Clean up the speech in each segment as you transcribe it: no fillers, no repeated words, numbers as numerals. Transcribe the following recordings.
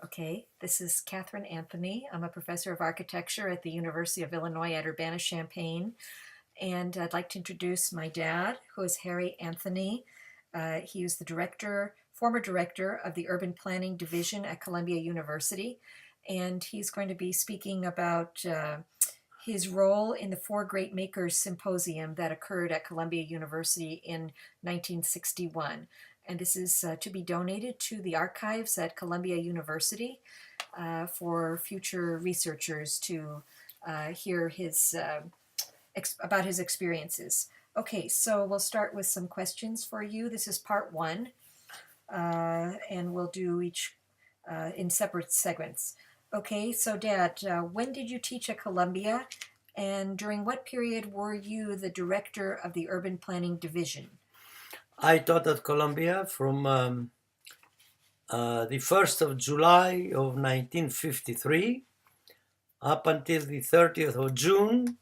Okay, this is Catherine Anthony. I'm a professor of architecture at the University of Illinois at Urbana-Champaign. And I'd like to introduce my dad, who is Harry Anthony. He is the former director of the Urban Planning Division at Columbia University. And he's going to be speaking about his role in the Four Great Makers Symposium that occurred at Columbia University in 1961. And this is to be donated to the archives at Columbia University for future researchers to hear about his experiences. Okay, so we'll start with some questions for you. This is part one, and we'll do each in separate segments. Okay, so Dad, when did you teach at Columbia, and during what period were you the director of the Urban Planning Division? I taught at Columbia from the 1st of July of 1953 up until the 30th of June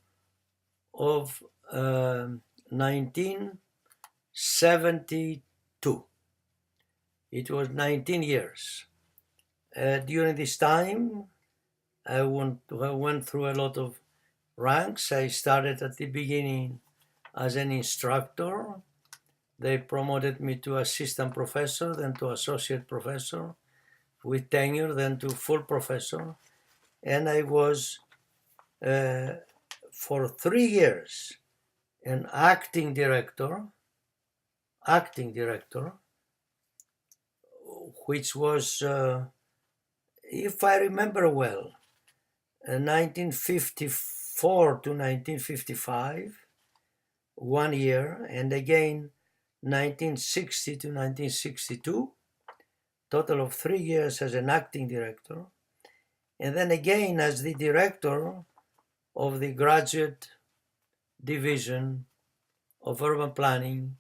of 1972. It was 19 years. During this time, I went through a lot of ranks. I started at the beginning as an instructor. They promoted me to assistant professor, then to associate professor, with tenure, then to full professor. And I was, for 3 years, an acting director, which was, if I remember well, 1954 to 1955, 1 year, and again 1960 to 1962, total of 3 years as an acting director, and then again as the director of the graduate division of urban planning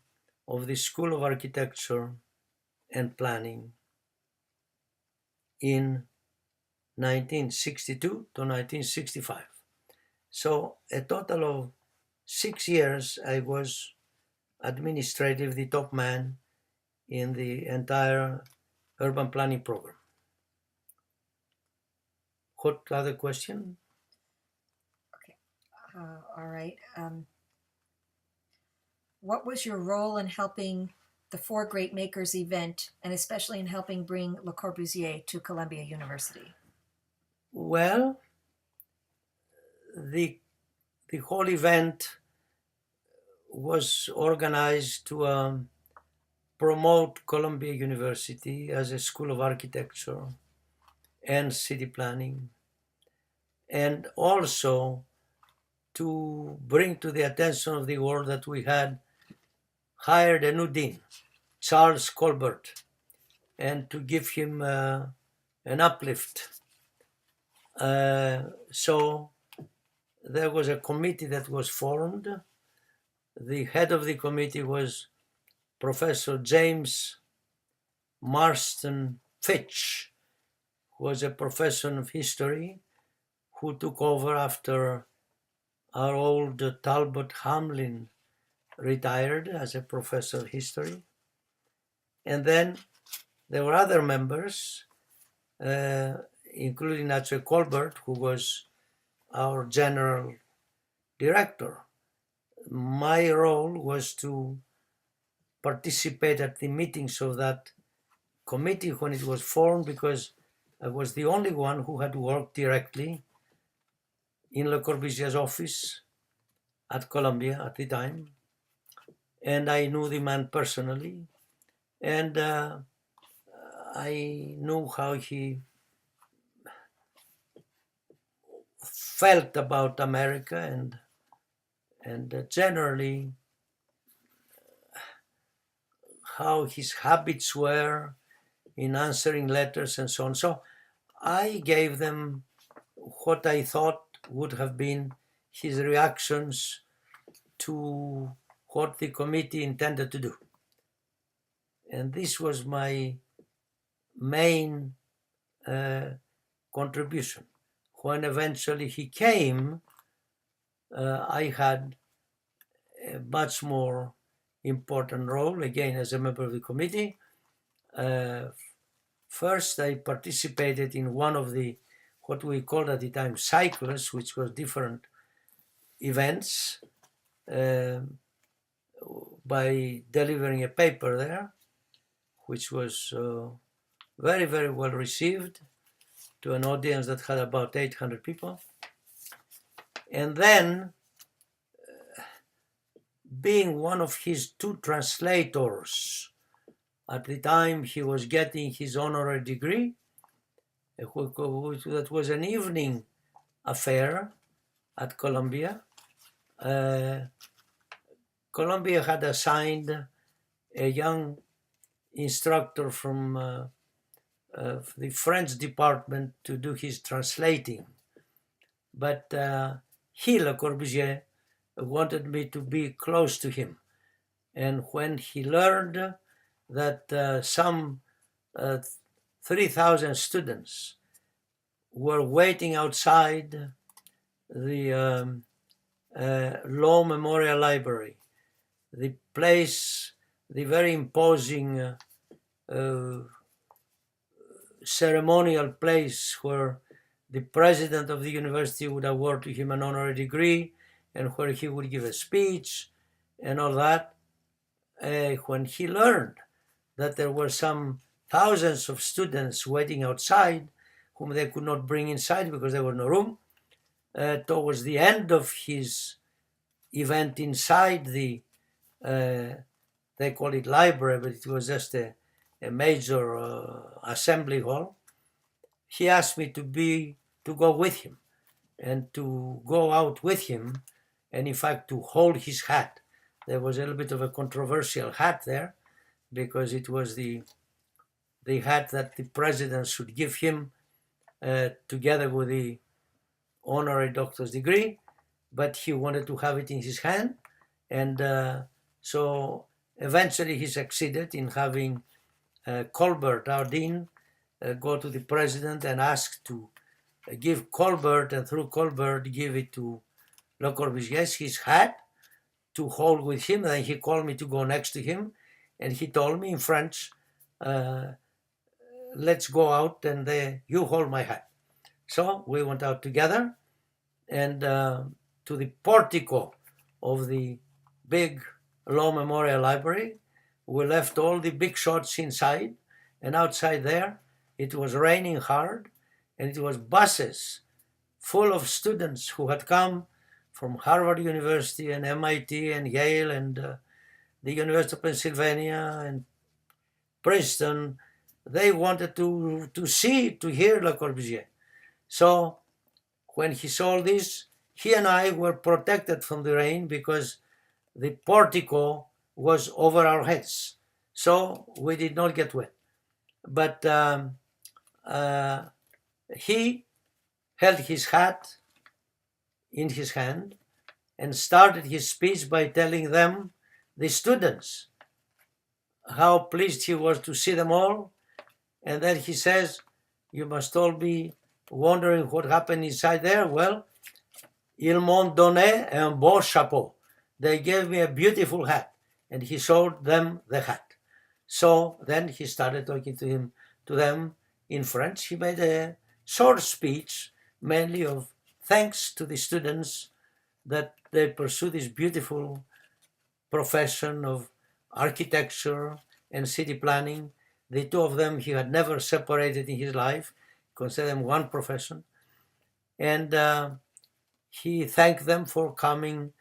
of the School of Architecture and Planning in 1962 to 1965. So a total of 6 years I was administrative, the top man in the entire urban planning program. What other question? Okay, all right. What was your role in helping the Four Great Makers event, and especially in helping bring Le Corbusier to Columbia University? Well, the whole event was organized to promote Columbia University as a school of architecture and city planning, and also to bring to the attention of the world that we had hired a new dean, Charles Colbert, and to give him an uplift. So there was a committee that was formed. The head of the committee was Professor James Marston Fitch, who was a professor of history, who took over after our old Talbot Hamlin retired as a professor of history. And then there were other members, including naturally Colbert, who was our general director. My role was to participate at the meetings of that committee when it was formed, because I was the only one who had worked directly in Le Corbusier's office at Columbia at the time, and I knew the man personally, and I knew how he felt about America and generally how his habits were in answering letters and so on. So I gave them what I thought would have been his reactions to what the committee intended to do. And this was my main contribution. When eventually he came, I had a much more important role, again as a member of the committee, First, I participated in one of the, what we called at the time, cycles, which was different events, by delivering a paper there, which was very, very well received to an audience that had about 800 people. And then, being one of his two translators, at the time he was getting his honorary degree, that was an evening affair at Columbia. Columbia had assigned a young instructor from the French department to do his translating. But Le Corbusier, wanted me to be close to him. And when he learned that some 3,000 students were waiting outside the Law Memorial Library, the place, the very imposing ceremonial place where the president of the university would award to him an honorary degree and where he would give a speech and all that. When he learned that there were some thousands of students waiting outside whom they could not bring inside because there was no room, towards the end of his event inside the, they call it library, but it was just a major assembly hall, he asked me to go with him and to go out with him and in fact to hold his hat. There was a little bit of a controversial hat there because it was the hat that the president should give him together with the honorary doctor's degree, but he wanted to have it in his hand. And so eventually he succeeded in having Colbert, our dean, go to the president and ask to give Colbert, and through Colbert give it to Le Corbusier, his hat, to hold with him. And then he called me to go next to him, and he told me in French, let's go out and you hold my hat. So we went out together and to the portico of the big Law Memorial Library. We left all the big shots inside, and outside there it was raining hard, and it was buses full of students who had come from Harvard University and MIT and Yale and the University of Pennsylvania and Princeton. They wanted to hear Le Corbusier. So when he saw this, he and I were protected from the rain because the portico was over our heads. So we did not get wet. But he held his hat in his hand and started his speech by telling them, the students, how pleased he was to see them all. And then he says, you must all be wondering what happened inside there. Well, ils m'ont donné un beau chapeau. They gave me a beautiful hat. And he showed them the hat. So then he started talking to them in French. He made a short speech, mainly of thanks to the students that they pursue this beautiful profession of architecture and city planning. The two of them he had never separated in his life, considered them one profession. And he thanked them for coming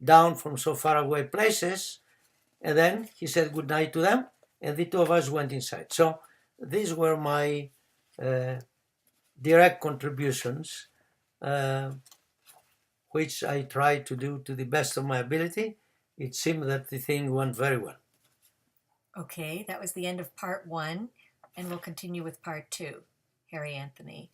down from so far away places. And then he said good night to them, and the two of us went inside. So these were my direct contributions, which I tried to do to the best of my ability. It seemed that the thing went very well. Okay, that was the end of part 1, and we'll continue with part 2. Harry Anthony.